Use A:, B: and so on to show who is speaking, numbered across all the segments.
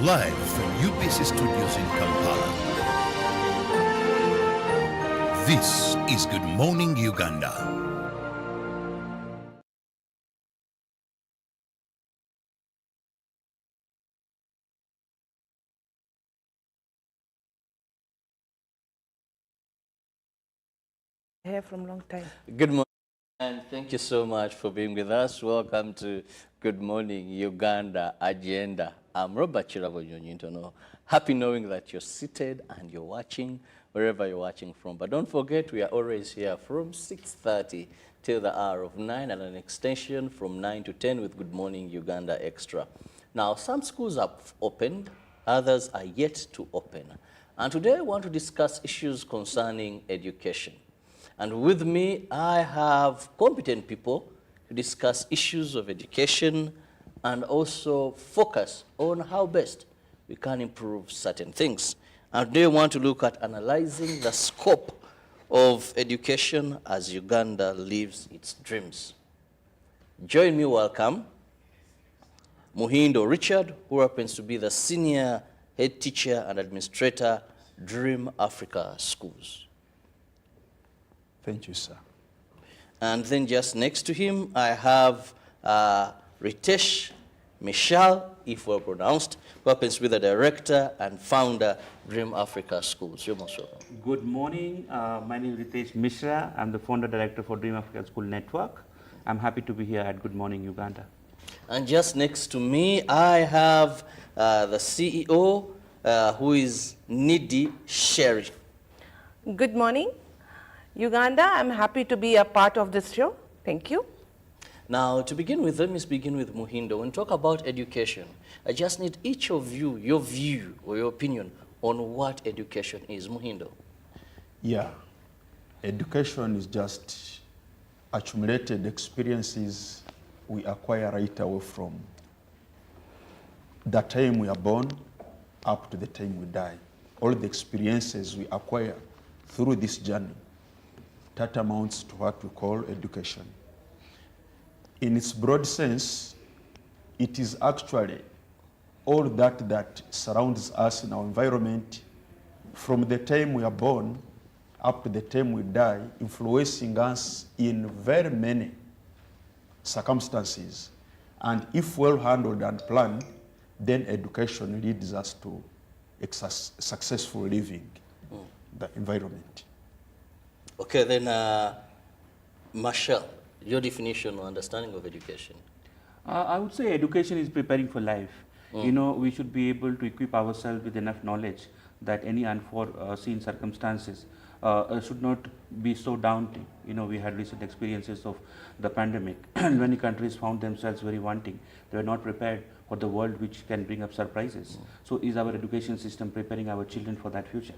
A: Live from UBC Studios in Kampala. This is Good Morning Uganda.
B: Here from long time.
C: Good morning, and thank you so much for being with us. Welcome to Good Morning Uganda Agenda. I'm Robert Chirabo. Happy knowing that you're seated and you're watching wherever you're watching from. But don't forget, we are always here from 6:30 till the hour of 9 and an extension from 9 to 10 with Good Morning Uganda Extra. Now, some schools have opened, others are yet to open. And today I want to discuss issues concerning education. And with me, I have competent people to discuss issues of education and also focus on how best we can improve certain things. And today I want to look at analyzing the scope of education as Uganda lives its dreams. Join me, welcome Muhindo Richard, who happens to be the Senior Head Teacher and Administrator, Dream Africa Schools.
D: Thank you, sir.
C: And then just next to him, I have Ritesh Mishal, if well pronounced, who happens to be the Director and Founder, Dream Africa Schools. You're most welcome.
E: Good morning. My name is Ritesh Mishra. I'm the Founder Director for Dream Africa School Network. I'm happy to be here at Good Morning Uganda.
C: And just next to me, I have the CEO, who is Nidi Sherry.
B: Good morning, Uganda. I'm happy to be a part of this show. Thank you.
C: Now, to begin with, let me begin with Muhindo. When we talk about education, I just need each of you, your view or your opinion on what education is. Muhindo.
D: Yeah, education is just accumulated experiences we acquire right away from the time we are born up to the time we die. All the experiences we acquire through this journey, that amounts to what we call education. In its broad sense, it is actually all that surrounds us in our environment from the time we are born up to the time we die, influencing us in very many circumstances. And if well handled and planned, then education leads us to successful living the environment.
C: Okay, then Marshall, your definition or understanding of education.
E: I would say education is preparing for life. You know, we should be able to equip ourselves with enough knowledge that any unforeseen circumstances should not be so daunting. You know, we had recent experiences of the pandemic. Many countries found themselves very wanting. They were not prepared for the world which can bring up surprises. So is our education system preparing our children for that future?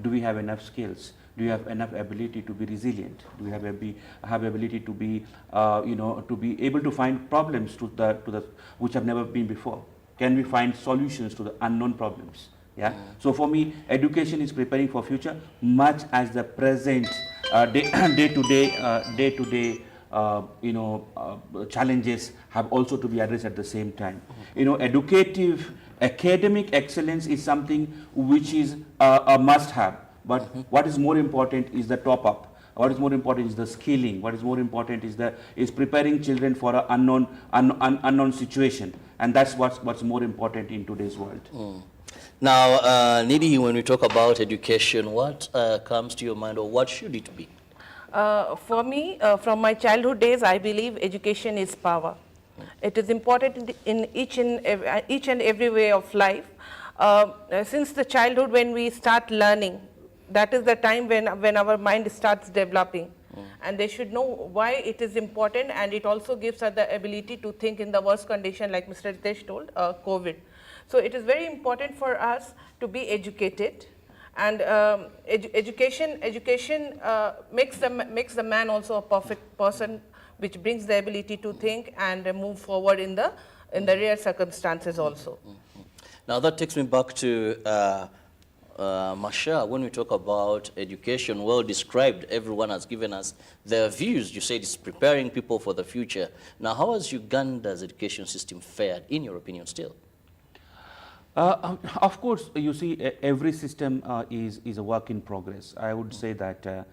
E: Do we have enough skills? Do we have enough ability to be resilient? Do we have ability to be, to be able to find problems which have never been before? Can we find solutions to the unknown problems? Yeah. So for me, education is preparing for future much as the present day-to-day challenges have also to be addressed at the same time. You know, academic excellence is something which is a must-have. But what is more important is the top-up. What is more important is the skilling. What is more important is preparing children for an unknown situation, and that's what's more important in today's world.
C: Now, Nidi, when we talk about education, what comes to your mind, or what should it be?
B: For me, from my childhood days, I believe education is power. It is important in each and every way of life. Since the childhood, when we start learning, that is the time when our mind starts developing. And they should know why it is important, and it also gives us the ability to think in the worst condition, like Mr. Ritesh told, COVID. So it is very important for us to be educated, and education makes the man also a perfect person, which brings the ability to think and move forward in the rare circumstances also.
C: Now that takes me back to Masha, when we talk about education, well described, everyone has given us their views. You said it's preparing people for the future. Now, how has Uganda's education system fared, in your opinion, still?
E: Of course, you see, every system is a work in progress. I would say that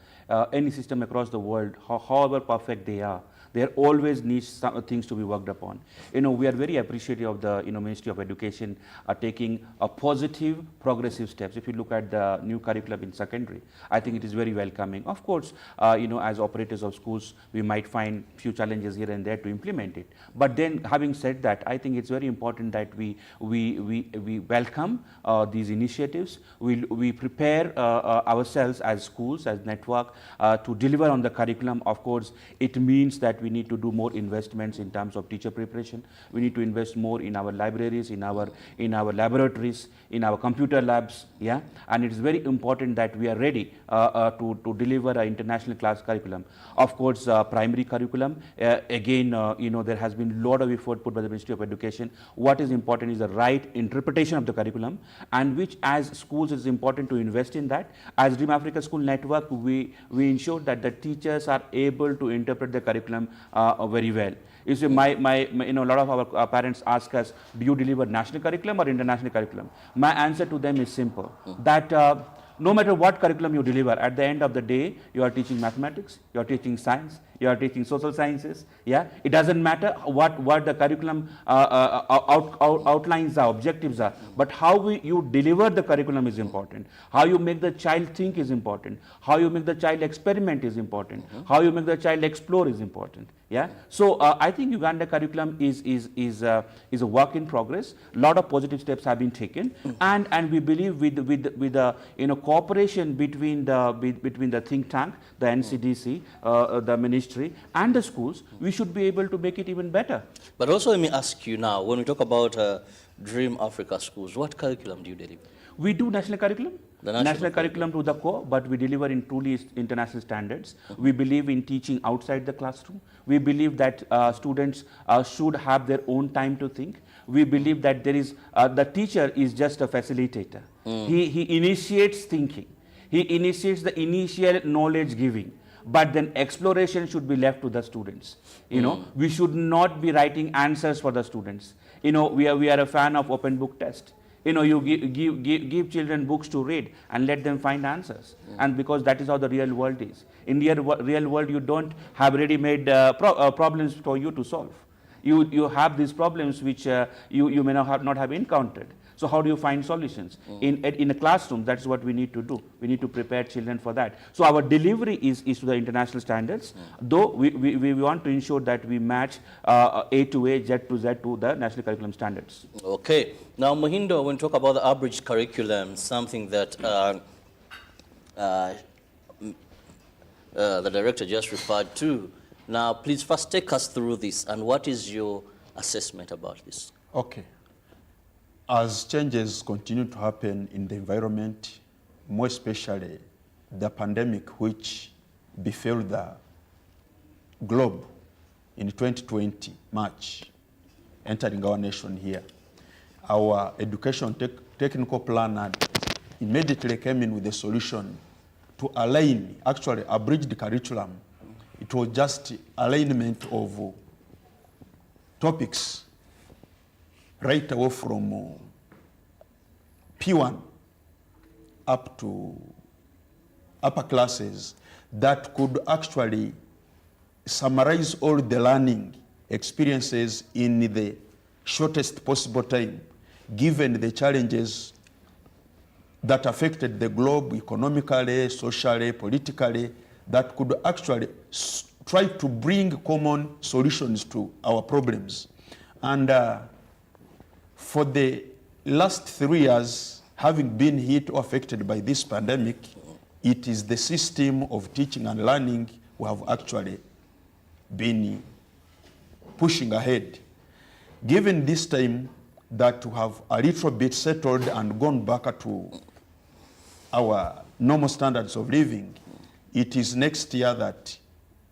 E: any system across the world, however perfect they are, there always needs some things to be worked upon. We are very appreciative of the Ministry of Education taking a positive, progressive steps. If you look at the new curriculum in secondary, I think it is very welcoming. Of course, as operators of schools, we might find few challenges here and there to implement it. But then, having said that, I think it's very important that we welcome these initiatives. We prepare ourselves as schools, as network, to deliver on the curriculum. Of course, it means that we need to do more investments in terms of teacher preparation. We need to invest more in our libraries, in our laboratories, in our computer labs. Yeah, and it is very important that we are ready to deliver an international class curriculum. Of course, primary curriculum, again, there has been a lot of effort put by the Ministry of Education. What is important is the right interpretation of the curriculum, and which as schools it is important to invest in that. As Dream Africa School Network, we ensure that the teachers are able to interpret the curriculum very well. You see, a lot of our parents ask us, do you deliver national curriculum or international curriculum? My answer to them is simple, that no matter what curriculum you deliver, at the end of the day, you are teaching mathematics, you are teaching science, you are teaching social sciences. Yeah, it doesn't matter what the curriculum outlines are, objectives are, but how you deliver the curriculum is important. How you make the child think is important. How you make the child experiment is important. How you make the child explore is important. Yeah, so I think Uganda curriculum is a work in progress. A lot of positive steps have been taken, and we believe with the cooperation between the think tank, the NCDC, the ministry, and the schools, we should be able to make it even better.
C: But also, let me ask you now, when we talk about Dream Africa schools, what curriculum do you deliver?
E: We do national curriculum.
C: The
E: national curriculum to the core, but we deliver in truly international standards. We believe in teaching outside the classroom. We believe that students should have their own time to think. We believe that there is the teacher is just a facilitator. He initiates thinking. He initiates the initial knowledge giving. But then exploration should be left to the students. We should not be writing answers for the students. We are a fan of open book test. You give children books to read and let them find answers. And because that is how the real world is. In the real world, you don't have ready-made problems for you to solve. You have these problems which you may not have encountered. So how do you find solutions? In a classroom, that's what we need to do. We need to prepare children for that. So our delivery is to the international standards, though we want to ensure that we match A to A, Z to Z to the national curriculum standards.
C: Okay. Now, Mohindo, when we talk about the abridged curriculum, something that the director just referred to. Now, please first take us through this, and what is your assessment about this?
D: Okay. As changes continue to happen in the environment, more especially the pandemic which befell the globe in 2020, March, entering our nation here, our education technical plan had immediately came in with a solution to align, actually abridge the curriculum. It was just alignment of topics right away from P1 up to upper classes that could actually summarize all the learning experiences in the shortest possible time, given the challenges that affected the globe economically, socially, politically, that could actually try to bring common solutions to our problems. And for the last 3 years, having been hit or affected by this pandemic, it is the system of teaching and learning we have actually been pushing ahead. Given this time that we have a little bit settled and gone back to our normal standards of living, it is next year that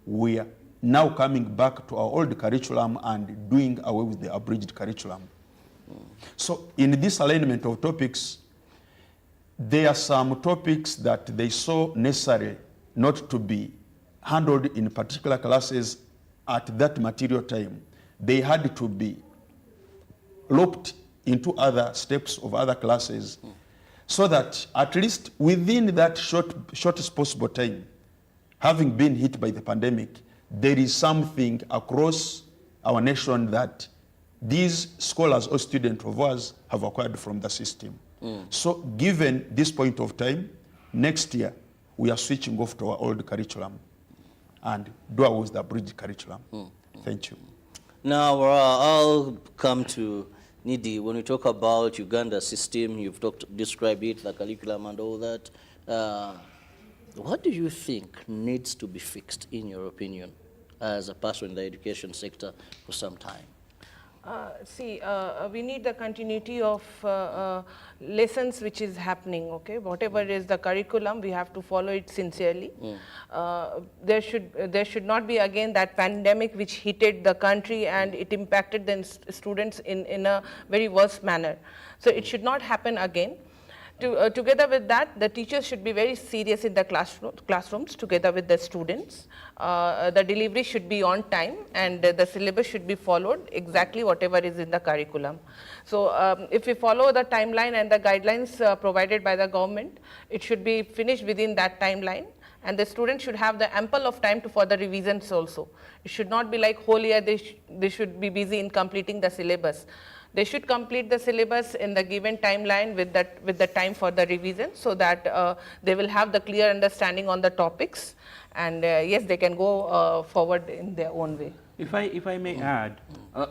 D: we are now coming back to our old curriculum and doing away with the abridged curriculum. So in this alignment of topics, there are some topics that they saw necessary not to be handled in particular classes at that material time. They had to be looped into other steps of other classes, so that at least within that shortest possible time, having been hit by the pandemic, there is something across our nation that these scholars or students of ours have acquired from the system. So given this point of time, next year, we are switching off to our old curriculum and do away with the bridge curriculum. Thank you.
C: Now, I'll come to Nidi. When we talk about Uganda system, you've described it, the curriculum and all that. What do you think needs to be fixed, in your opinion, as a person in the education sector for some time?
B: We need the continuity of lessons which is happening, okay? Whatever is the curriculum, we have to follow it sincerely. There should not be again that pandemic which hit the country and it impacted the students in a very worse manner. So it should not happen again. Together with that, the teachers should be very serious in the classrooms together with the students. The delivery should be on time and the syllabus should be followed exactly whatever is in the curriculum. So if we follow the timeline and the guidelines provided by the government, it should be finished within that timeline. And the students should have the ample of time for the revisions also. It should not be like whole year they should be busy in completing the syllabus. They should complete the syllabus in the given timeline with the time for the revision, so that they will have the clear understanding on the topics, and yes, they can go forward in their own way.
E: If I may add,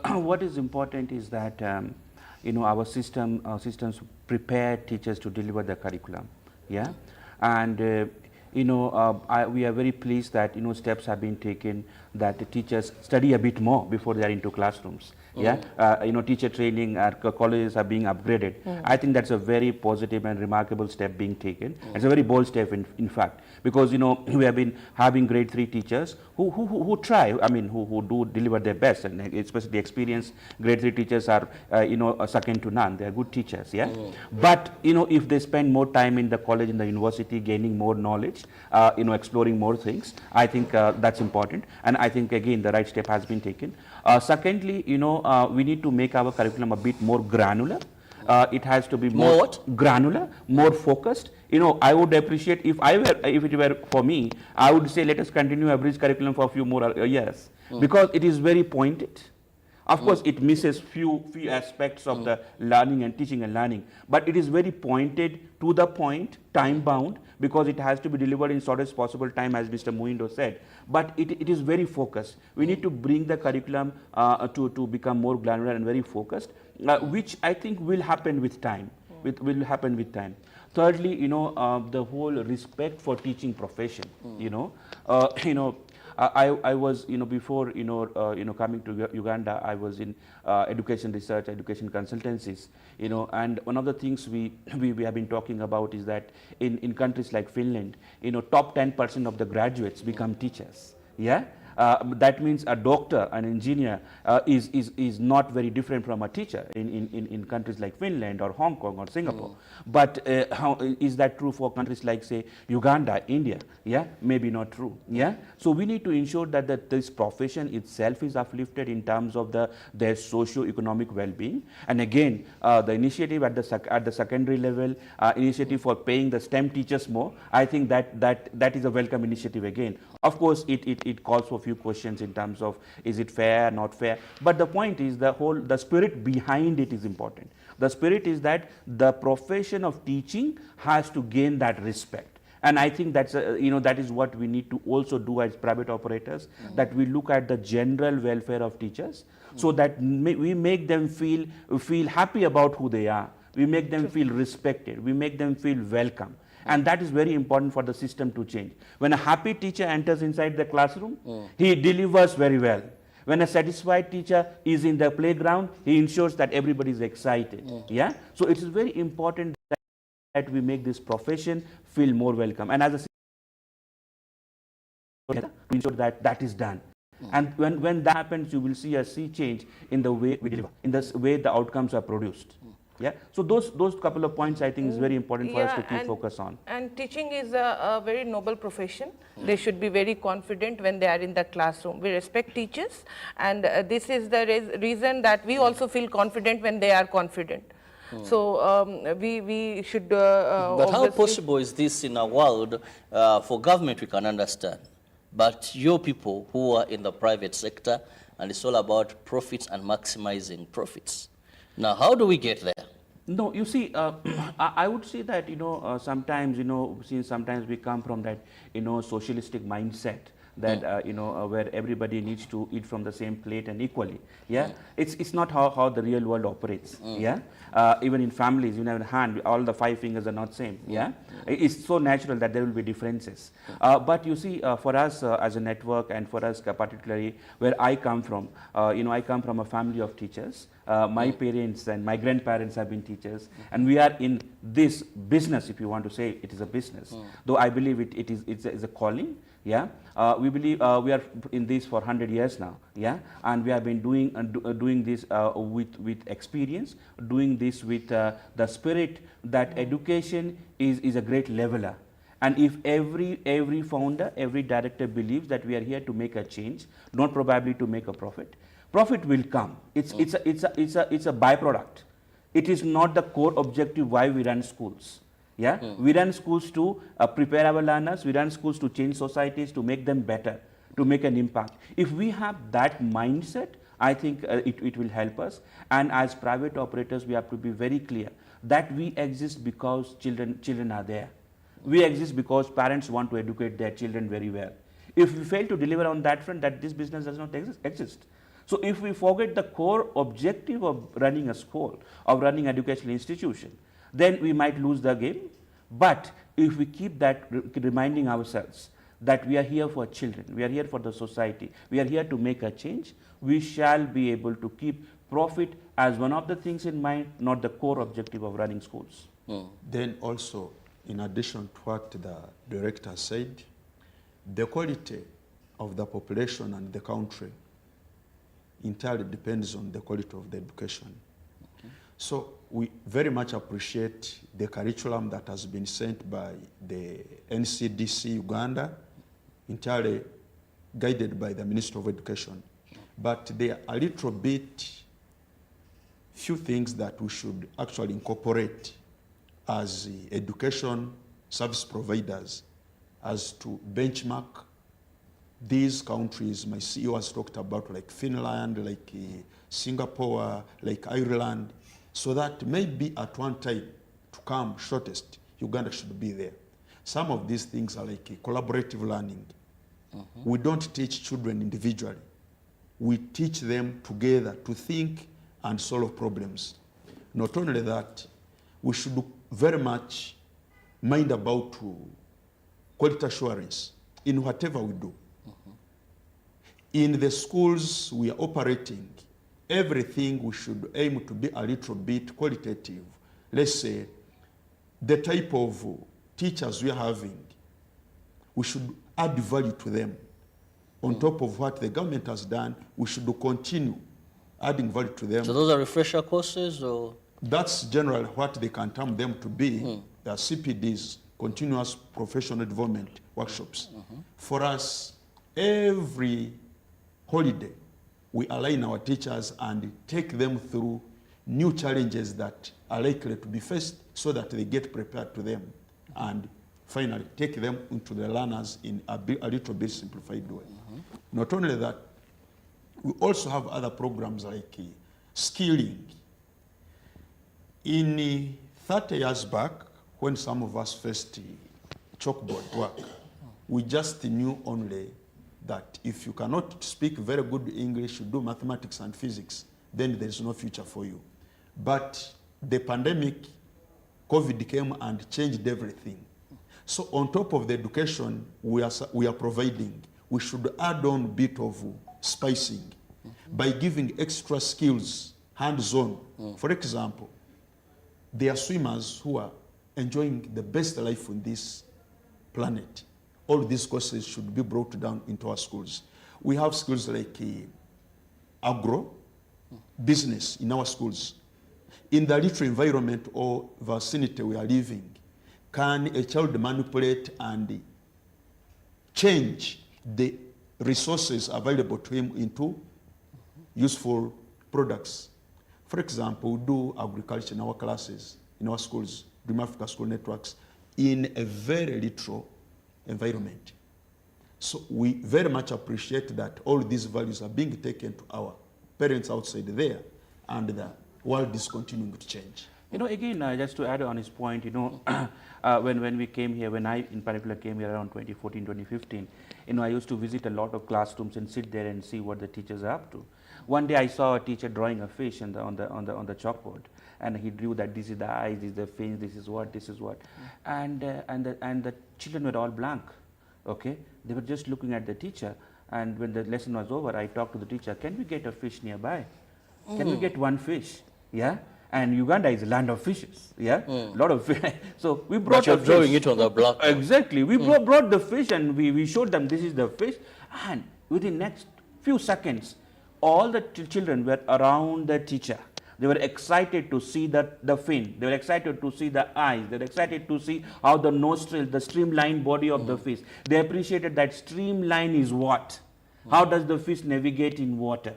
E: what is important is that our systems prepare teachers to deliver the curriculum, yeah, and we are very pleased that steps have been taken that the teachers study a bit more before they are into classrooms. Yeah, teacher training at colleges are being upgraded. I think that's a very positive and remarkable step being taken. It's a very bold step, in fact, because we have been having grade 3 teachers who try. I mean, who do deliver their best, and especially the experienced grade 3 teachers are second to none. They are good teachers. Yeah, but if they spend more time in the college, in the university, gaining more knowledge, exploring more things, I think that's important, and I think again the right step has been taken. Secondly, we need to make our curriculum a bit more granular. It has to be more granular, more focused. I would appreciate if it were for me, I would say let us continue a bridge curriculum for a few more years, because it is very pointed. Of course, it misses few aspects of the learning and teaching and learning, but it is very pointed, to the point, time bound, because it has to be delivered in shortest possible time, as Mr. Muindo said. But it is very focused. We need to bring the curriculum to become more granular and very focused, which I think will happen with time. Will happen with time. Thirdly, the whole respect for teaching profession. I was, before, coming to Uganda, I was in education research, education consultancies, and one of the things we have been talking about is that in countries like Finland, top 10% of the graduates become teachers. Yeah. That means a doctor, an engineer is not very different from a teacher in countries like Finland or Hong Kong or Singapore. But how is that true for countries like, say, Uganda, India? Yeah, maybe not true. Yeah, so we need to ensure that this profession itself is uplifted in terms of their socio-economic well-being. And again, the initiative at the secondary level, initiative for paying the STEM teachers more, I think that is a welcome initiative again. Of course, it calls for few questions in terms of is it fair, not fair, but the point is the spirit behind it is important. The spirit is that the profession of teaching has to gain that respect, and I think that's that is what we need to also do as private operators, that we look at the general welfare of teachers, so that we make them feel happy about who they are, we make them feel respected, we make them feel welcome. And that is very important for the system to change. When a happy teacher enters inside the classroom, he delivers very well. When a satisfied teacher is in the playground, he ensures that everybody is excited. Yeah? So it is very important that we make this profession feel more welcome. And as a to ensure that is done. And when that happens, you will see a sea change in the way we deliver, in the way the outcomes are produced. Yeah, so those couple of points I think is very important for us to keep focus on.
B: And teaching is a very noble profession. They should be very confident when they are in the classroom. We respect teachers, and this is the reason that we also feel confident when they are confident. So we should.
C: But how possible is this in a world for government we can understand, but your people who are in the private sector and it's all about profits and maximizing profits. Now, how do we get there?
E: No, you see, I would say that, sometimes, since sometimes we come from that, socialistic mindset that, where everybody needs to eat from the same plate and equally. Yeah, it's not how the real world operates. Yeah, even in families, in a hand, all the 5 fingers are not same. Yeah, it's so natural that there will be differences. But you see, for us as a network, and for us particularly where I come from, I come from a family of teachers. My parents and my grandparents have been teachers, and we are in this business, if you want to say it is a business. Though I believe it's a calling. Yeah, we believe we are in this for 100 years now. Yeah, and we have been doing this with experience, doing this with the spirit that education is a great leveler. And if every founder, every director believes that we are here to make a change, not probably to make a profit, profit will come. It's a byproduct. It is not the core objective why we run schools. Yeah, we run schools to prepare our learners. We run schools to change societies, to make them better, to make an impact. If we have that mindset, I think it will help us. And as private operators, we have to be very clear that we exist because children are there. We exist because parents want to educate their children very well. If we fail to deliver on that front, that this business does not exist. So if we forget the core objective of running a school, of running educational institution, then we might lose the game. But if we keep that reminding ourselves that we are here for children, we are here for the society, we are here to make a change, we shall be able to keep profit as one of the things in mind, not the core objective of running schools.
D: Then also, in addition to what the director said, the quality of the population and the country entirely depends on the quality of the education. So we very much appreciate the curriculum that has been sent by the NCDC Uganda, entirely guided by the Minister of Education. But there are a little bit few things that we should actually incorporate as education service providers, as to benchmark these countries my CEO has talked about, like Finland, like Singapore, like Ireland, so that maybe at one time to come shortest, Uganda should be there. Some of these things are like collaborative learning. We don't teach children individually. We teach them together to think and solve problems. Not only that, we should very much mind about quality assurance in whatever we do. In the schools we are operating, everything we should aim to be a little bit qualitative. Let's say the type of teachers we are having, we should add value to them. On top of what the government has done, we should continue adding value to them.
C: So those are refresher courses, or?
D: That's generally what they can term them to be. They are CPDs, continuous professional development workshops. For us, every holiday, we align our teachers and take them through new challenges that are likely to be faced so that they get prepared to them, and finally take them into the learners in a little bit simplified way. Not only that, we also have other programs like skilling. In 30 years back, when some of us faced chalkboard work, we just knew only that if you cannot speak very good English, you do mathematics and physics, then there is no future for you. But the pandemic, COVID came and changed everything. So on top of the education we are providing, we should add on a bit of spicing by giving extra skills, hands-on. For example, there are swimmers who are enjoying the best life on this planet. All these courses should be brought down into our schools. We have skills like agro, business in our schools. in the little environment or vicinity we are living, can a child manipulate and change the resources available to him into useful products? For example, we do agriculture in our classes, in our schools, Dream Africa School Networks, in a very literal environment. So we very much appreciate that all these values are being taken to our parents outside there, and the world is continuing to change.
E: You know, again, just to add on his point, you know, when we came here, when I in particular came here around 2014, 2015, you know, I used to visit a lot of classrooms and sit there and see what the teachers are up to. One day I saw a teacher drawing a fish on the chalkboard, and he drew that this is the eyes, this is the fins, this is what, and the children were all blank. Okay, they were just looking at the teacher, and when the lesson was over, I talked to the teacher. Can we get a fish nearby? Can we get one fish? Yeah. And Uganda is a land of fishes, yeah, lot of fish. So we brought.
C: But you're
E: a
C: drawing
E: fish.
C: it on the blackboard.
E: Exactly, we brought the fish, and we showed them this is the fish, and within next few seconds, all the children were around the teacher. They were excited to see the fin. They were excited to see the eyes. They were excited to see how the nostrils, the streamlined body of the fish. They appreciated that streamline is what. How does the fish navigate in water?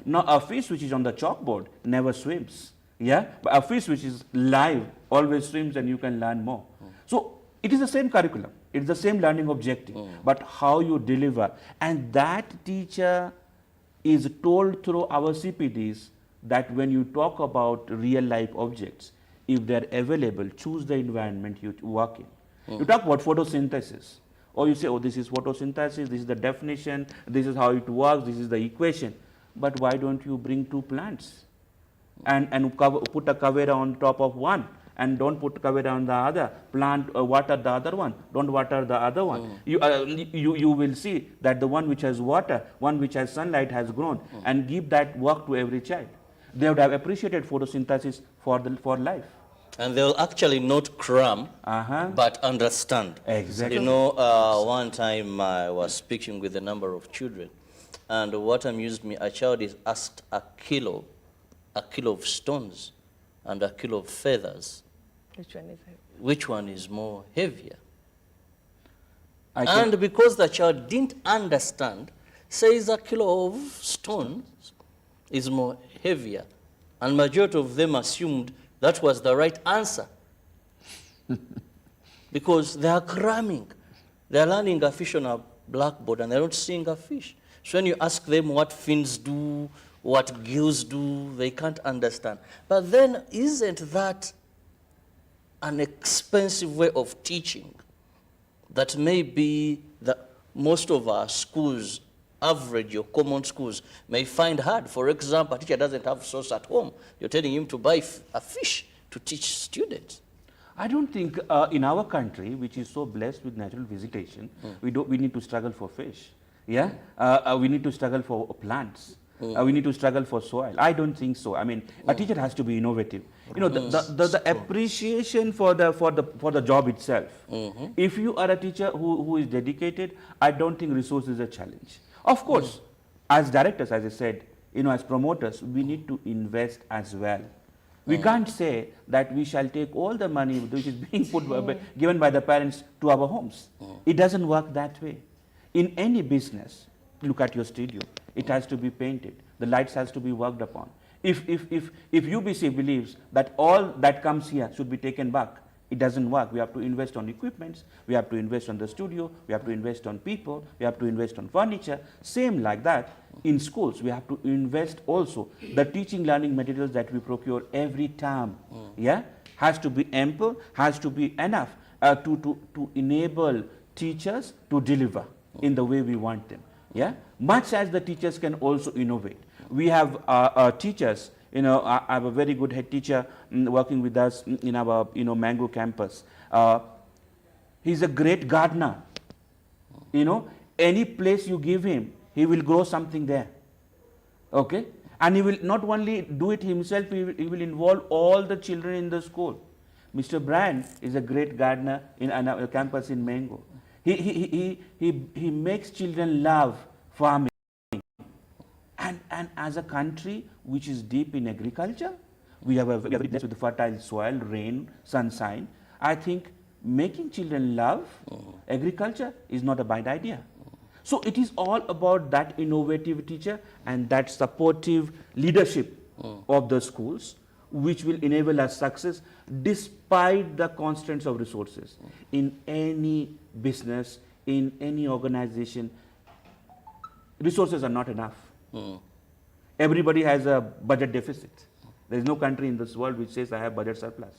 E: Now, a fish which is on the chalkboard never swims. Yeah, but a fish which is live always swims, and you can learn more. So it is the same curriculum, it's the same learning objective, but how you deliver, and that teacher is told through our CPDs that when you talk about real life objects, if they're available, choose the environment you work in. You talk about photosynthesis, or you say, oh, this is photosynthesis, this is the definition, this is how it works, this is the equation, but why don't you bring two plants? And put a kavera on top of one, and don't put kavera on the other. Plant water the other one. Don't water the other one. You will see that the one which has water, one which has sunlight has grown, and give that work to every child. They would have appreciated photosynthesis for life.
C: And they'll actually not cram, but understand.
E: Exactly.
C: You know, one time I was speaking with a number of children, and what amused me, a child is asked a kilo of stones and a kilo of feathers.
B: Which one is heavy?
C: Which one is more heavier? And because the child didn't understand, says a kilo of stones is more heavier. And majority of them assumed that was the right answer. Because they are cramming. They are learning a fish on a blackboard, and they're not seeing a fish. So when you ask them what fins do, what gills do, they can't understand. But then, isn't that an expensive way of teaching that maybe most of our schools, average or common schools, may find hard? For example, a teacher doesn't have sauce at home. You're telling him to buy a fish to teach students.
E: I don't think in our country, which is so blessed with natural vegetation, we need to struggle for fish. Yeah, we need to struggle for plants. We need to struggle for soil. I don't think so. I mean, a teacher has to be innovative. You know, the appreciation for the job itself. If you are a teacher who is dedicated, I don't think resource is a challenge. Of course, as directors, as I said, you know, as promoters, we need to invest as well. We can't say that we shall take all the money which is being given by the parents to our homes. It doesn't work that way. In any business, look at your studio. It has to be painted. The lights has to be worked upon. If UBC believes that all that comes here should be taken back, it doesn't work. We have to invest on equipments. We have to invest on the studio. We have to invest on people. We have to invest on furniture. Same like that in schools. We have to invest also. The teaching learning materials that we procure every term, yeah, has to be ample, has to be enough to enable teachers to deliver in the way we want them. Yeah, much as the teachers can also innovate. We have teachers. You know, I have a very good head teacher working with us in our Mango campus. He's a great gardener. You know, any place you give him, he will grow something there. Okay, and he will not only do it himself, he will involve all the children in the school. Mr. Brand is a great gardener in our campus in Mango. He makes children love farming. And as a country which is deep in agriculture, We are very blessed with the fertile soil, rain, sunshine. I think making children love agriculture is not a bad idea. So it is all about that innovative teacher and that supportive leadership of the schools, which will enable us success despite the constraints of resources. In any business, in any organization, resources are not enough. Everybody has a budget deficit. There is no country in this world which says I have budget surplus.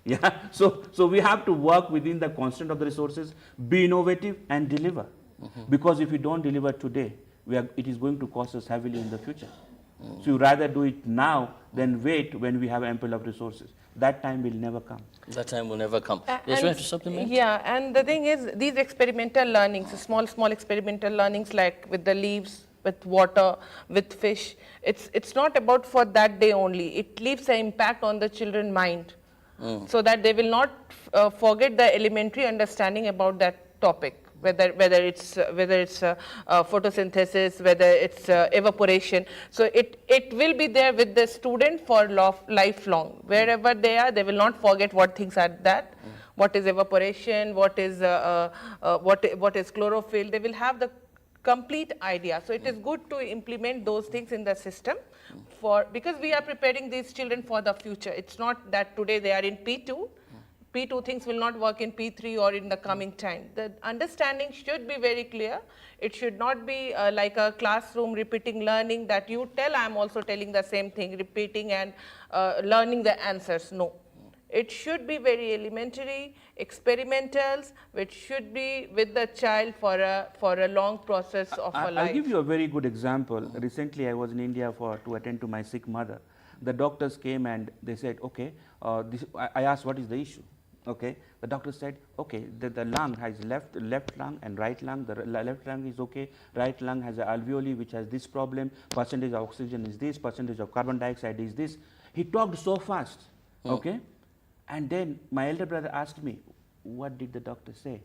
E: Yeah, so we have to work within the constraint of the resources, be innovative and deliver. Because if we don't deliver today, it is going to cost us heavily in the future. So you rather do it now than wait when we have ample of resources. That time will never come.
C: That time will never come. Yes, you have to supplement?
B: Yeah, and the thing is, these experimental learnings, small experimental learnings like with the leaves, with water, with fish, it's not about for that day only. It leaves an impact on the children's mind, so that they will not forget the elementary understanding about that topic. Whether it's photosynthesis, whether it's evaporation, so it will be there with the student for lifelong. Wherever they are, they will not forget what things are that. What is evaporation? What is chlorophyll? They will have the complete idea. So it is good to implement those things in the system because we are preparing these children for the future. It's not that today they are in P2. P2 things will not work in P3 or in the coming time. The understanding should be very clear. It should not be like a classroom repeating learning that you tell, I am also telling the same thing, repeating and learning the answers. No. It should be very elementary, experimentals, which should be with the child for a long process of a life.
E: I'll give you a very good example. Recently, I was in India to attend to my sick mother. The doctors came and they said, okay, I asked what is the issue. Okay, the doctor said, okay, the lung has left lung and right lung. The left lung is okay. Right lung has an alveoli which has this problem. Percentage of oxygen is this. Percentage of carbon dioxide is this. He talked so fast. Okay, and then my elder brother asked me, what did the doctor say?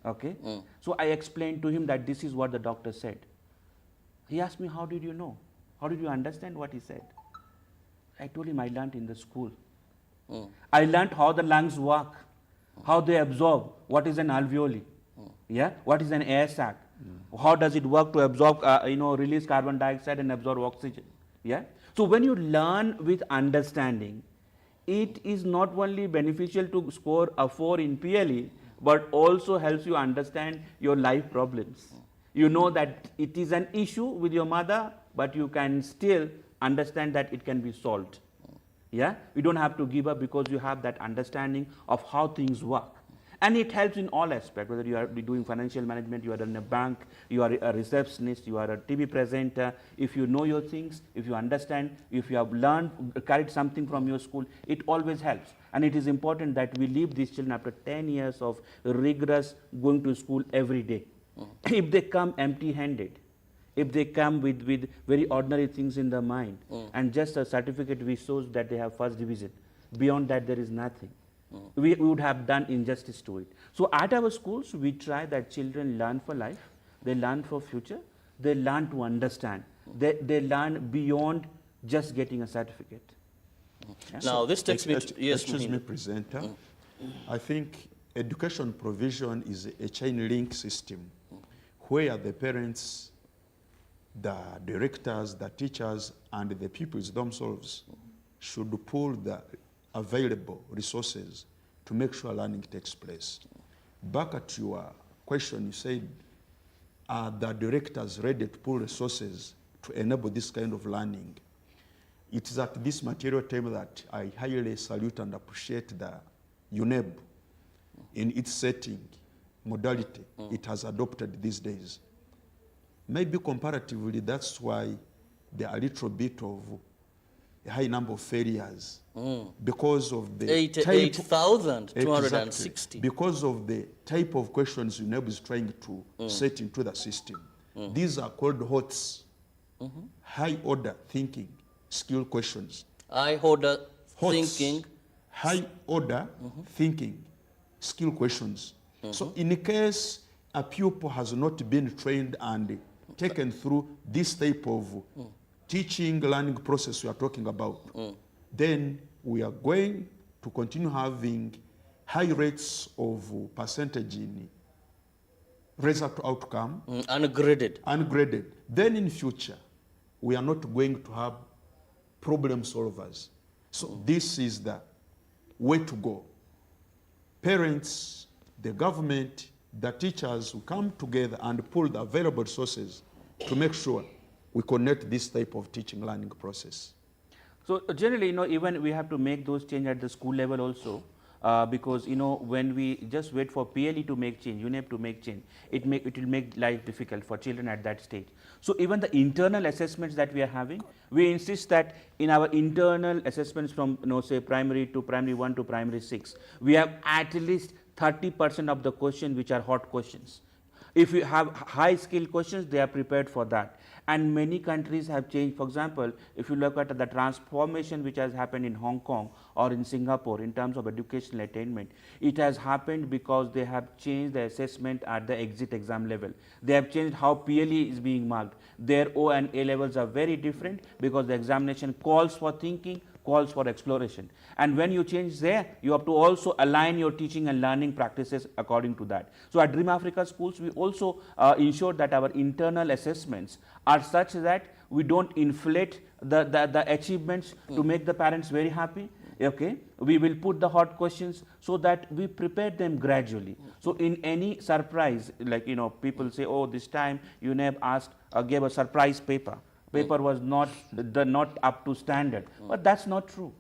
E: Okay, so I explained to him that this is what the doctor said. He asked me, how did you know? How did you understand what he said? I told him I learned in the school. I learned how the lungs work, how they absorb, what is an alveoli, yeah, what is an air sac, how does it work to absorb, release carbon dioxide and absorb oxygen, yeah. So when you learn with understanding, it is not only beneficial to score a 4 in PLE, but also helps you understand your life problems. You know that it is an issue with your mother, but you can still understand that it can be solved. Yeah, you don't have to give up because you have that understanding of how things work. And it helps in all aspects, whether you are doing financial management, you are in a bank, you are a receptionist, you are a TV presenter. If you know your things, if you understand, if you have learned, carried something from your school, it always helps. And it is important that we leave these children after 10 years of rigorous going to school every day. If they come empty-handed, if they come with very ordinary things in their mind, and just a certificate which shows that they have first division, beyond that there is nothing. We would have done injustice to it. So at our schools, we try that children learn for life, they learn for future, they learn to understand, they learn beyond just getting a certificate. Yeah?
C: Now this takes me to, yes,
D: excuse me, presenter. I think education provision is a chain link system where the parents, the directors, the teachers, and the pupils themselves should pool the available resources to make sure learning takes place. Back at your question, you said, are the directors ready to pool resources to enable this kind of learning? It is at this material time that I highly salute and appreciate the UNEB in its setting, modality it has adopted these days. Maybe comparatively, that's why there are a little bit of a high number of failures because of the
C: 8,260.
D: Because of the type of questions UNEB is trying to set into the system. These are called HOTS, high order thinking skill questions.
C: High order
D: HOTS,
C: thinking.
D: high order thinking skill questions. So in case a pupil has not been trained and taken through this type of teaching learning process we are talking about, then we are going to continue having high rates of percentage in result outcome,
C: Ungraded.
D: ungraded. Then in future, we are not going to have problem solvers. So this is the way to go. Parents, the government, the teachers will come together and pull the available resources to make sure we connect this type of teaching learning process.
E: So generally, even we have to make those change at the school level also, because when we just wait for PLE to make change, UNEP to make change, it will make life difficult for children at that stage. So even the internal assessments that we are having, we insist that in our internal assessments from say primary 1 to primary 6, we have at least 30% of the questions which are hot questions. If you have high skill questions, they are prepared for that. And many countries have changed. For example, if you look at the transformation which has happened in Hong Kong or in Singapore in terms of educational attainment, it has happened because they have changed the assessment at the exit exam level. They have changed how PLE is being marked. Their O and A levels are very different because the examination calls for thinking, calls for exploration. And when you change there, you have to also align your teaching and learning practices according to that. So at Dream Africa schools, we also ensure that our internal assessments are such that we don't inflate the achievements to make the parents very happy. Okay, we will put the hot questions so that we prepare them gradually. So in any surprise, like people say, oh, this time UNEP gave a surprise paper. Paper was not up to standard, but that's not true.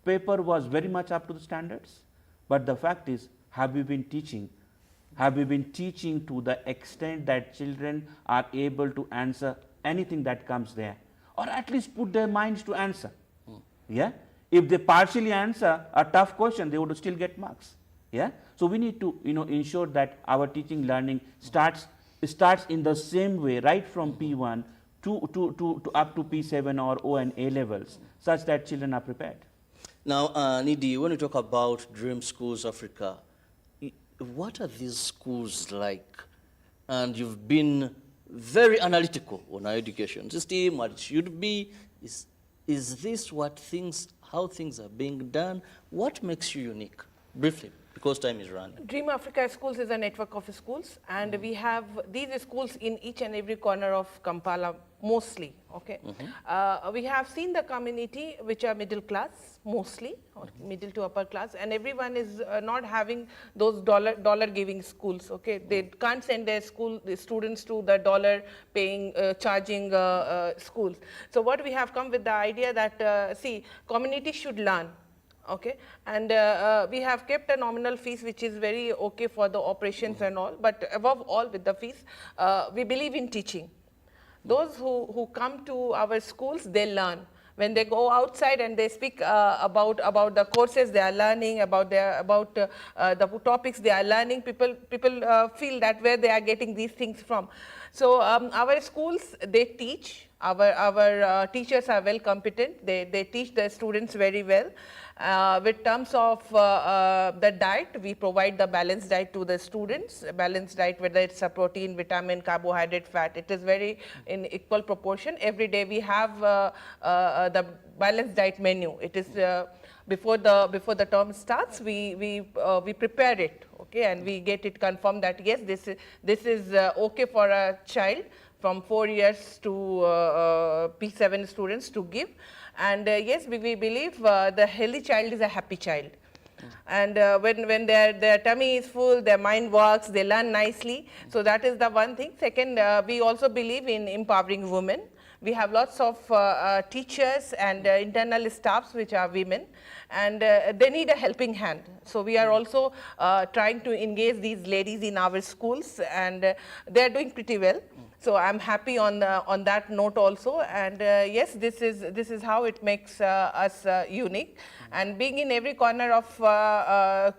E: Paper was very much up to the standards, but the fact is, have we been teaching? Have we been teaching to the extent that children are able to answer anything that comes there, or at least put their minds to answer? Yeah. If they partially answer a tough question, they would still get marks. Yeah. So we need to ensure that our teaching learning starts in the same way, right from P1 to up to P7 or O and A levels, such that children are prepared.
C: Now, Nidi, when you talk about Dream Schools Africa, what are these schools like? And you've been very analytical on our education system, what it should be. Is this how things are being done? What makes you unique? Briefly, because time is running.
B: Dream Africa Schools is a network of schools, and we have these schools in each and every corner of Kampala, mostly. Okay, we have seen the community which are middle class, mostly, or middle to upper class, and everyone is not having those dollar giving schools. Okay, they can't send their students to the dollar paying charging schools. So what we have come with the idea that see, community should learn. Okay, and we have kept a nominal fees which is very okay for the operations and all, but above all with the fees, we believe in teaching. Those who come to our schools, they learn. When they go outside and they speak about the courses they are learning, about the topics they are learning, people feel that where they are getting these things from. So our schools, they teach. Our teachers are well competent. They teach the students very well. With terms of the diet, we provide the balanced diet to the students. Balanced diet, whether it's a protein, vitamin, carbohydrate, fat, it is very in equal proportion. Every day we have the balanced diet menu. It is before the term starts, we prepare it, okay, and we get it confirmed that yes, this is okay for a child from 4 years to P7 students to give. And yes, we believe the healthy child is a happy child. And when their tummy is full, their mind works, they learn nicely. So that is the one thing. Second, we also believe in empowering women. We have lots of teachers and internal staffs which are women, and they need a helping hand. So we are also trying to engage these ladies in our schools, and they are doing pretty well. So I'm happy on that note also, and yes, this is how it makes us unique. And being in every corner of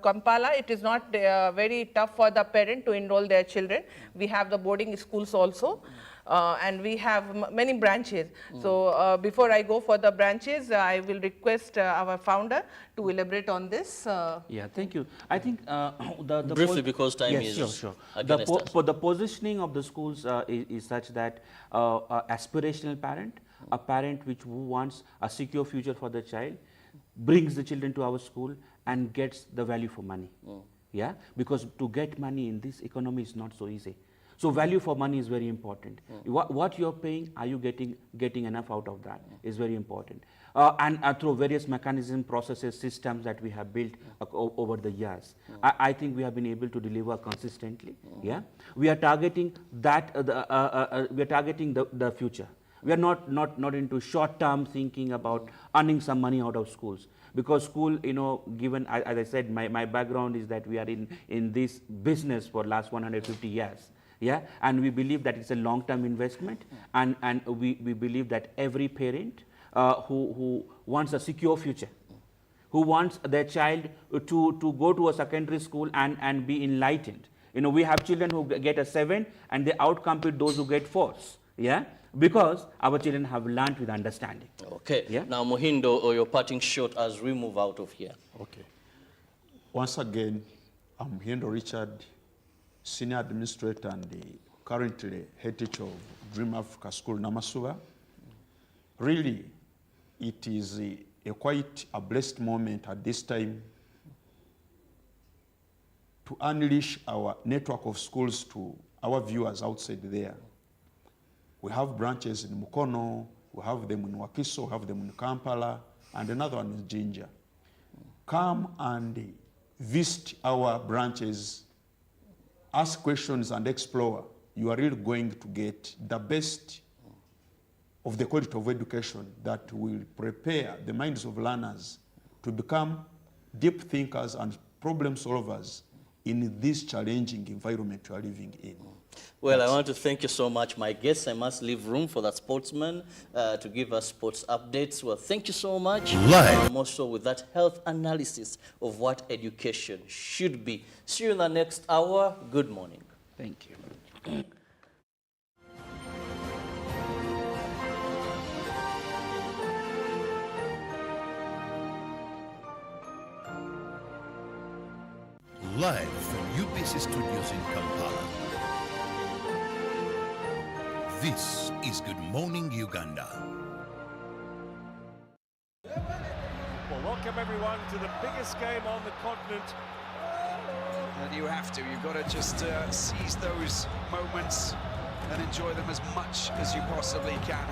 B: Kampala, it is not very tough for the parent to enroll their children. We have the boarding schools also. And we have many branches. So before I go for the branches, I will request our founder to elaborate on this.
E: Yeah, thank you. I think the
C: briefly, because time is
E: sure.
C: against us.
E: The positioning of the schools is such that aspirational parent, a parent who wants a secure future for the child, brings the children to our school and gets the value for money. Yeah, because to get money in this economy is not so easy. So value for money is very important. What you're paying, are you getting enough out of that is very important. And through various mechanisms, processes, systems that we have built over the years, I think we have been able to deliver consistently. Yeah, we are targeting that. We are targeting the future. We are not into short-term thinking about earning some money out of schools. Because school, given, as I said, my background is that we are in this business for last 150 years. Yeah, and we believe that it's a long-term investment, and we believe that every parent who wants a secure future, who wants their child to go to a secondary school and be enlightened. We have children who get a 7 and they outcompete those who get 4s. Yeah, because our children have learned with understanding.
C: Okay.
E: Yeah?
C: Now, Muhindo, or your parting shot as we move out of here.
D: Okay. Once again, I'm Muhindo Richard, Senior Administrator and currently Head Teacher of Dream Africa School, Namasuba. Really, it is quite a blessed moment at this time to unleash our network of schools to our viewers outside there. We have branches in Mukono, we have them in Wakiso, we have them in Kampala, and another one in Jinja. Come and visit our branches, ask questions and explore. You are really going to get the best of the quality of education that will prepare the minds of learners to become deep thinkers and problem solvers in this challenging environment we are living in.
C: Well, I want to thank you so much, my guests. I must leave room for that sportsman to give us sports updates. Well, thank you so much.
A: Live.
C: More so with that health analysis of what education should be. See you in the next hour. Good morning.
E: Thank you.
A: Live from UBC Studios in Kampala. This is Good Morning Uganda.
F: Well, welcome everyone to the biggest game on the continent.
G: And you have to. You've got to just seize those moments and enjoy them as much as you possibly can.